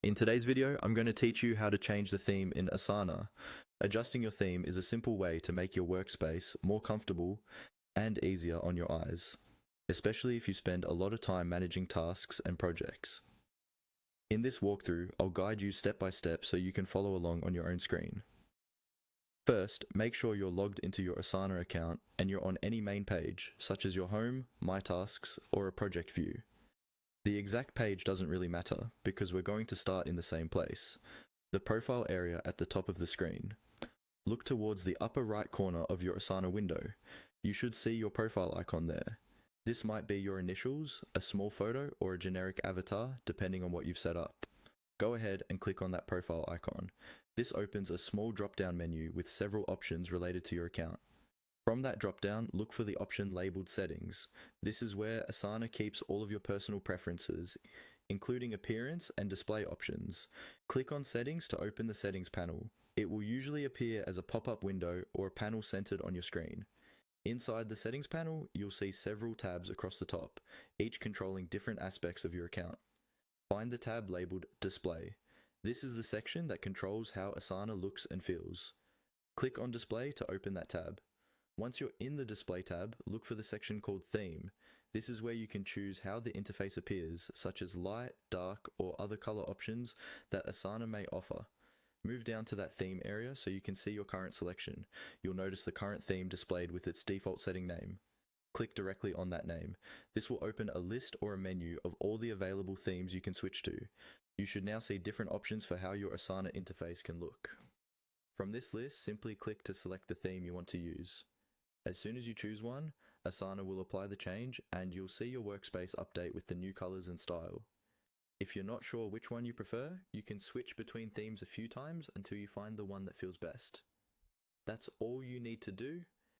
In today's video, I'm going to teach you how to change the theme in Asana. Adjusting your theme is a simple way to make your workspace more comfortable and easier on your eyes, especially if you spend a lot of time managing tasks and projects. In this walkthrough, I'll guide you step by step so you can follow along on your own screen. First, make sure you're logged into your Asana account and you're on any main page, such as your home, my tasks, or a project view. The exact page doesn't really matter because we're going to start in the same place, the profile area at the top of the screen. Look towards the upper right corner of your Asana window. You should see your profile icon there. This might be your initials, a small photo, or a generic avatar, depending on what you've set up. Go ahead and click on that profile icon. This opens a small drop-down menu with several options related to your account. From that drop-down, look for the option labeled Settings. This is where Asana keeps all of your personal preferences, including appearance and display options. Click on Settings to open the Settings panel. It will usually appear as a pop-up window or a panel centered on your screen. Inside the Settings panel, you'll see several tabs across the top, each controlling different aspects of your account. Find the tab labeled Display. This is the section that controls how Asana looks and feels. Click on Display to open that tab. Once you're in the Display tab, look for the section called Theme. This is where you can choose how the interface appears, such as light, dark, or other color options that Asana may offer. Move down to that theme area so you can see your current selection. You'll notice the current theme displayed with its default setting name. Click directly on that name. This will open a list or a menu of all the available themes you can switch to. You should now see different options for how your Asana interface can look. From this list, simply click to select the theme you want to use. As soon as you choose one, Asana will apply the change and you'll see your workspace update with the new colors and style. If you're not sure which one you prefer, you can switch between themes a few times until you find the one that feels best. That's all you need to do,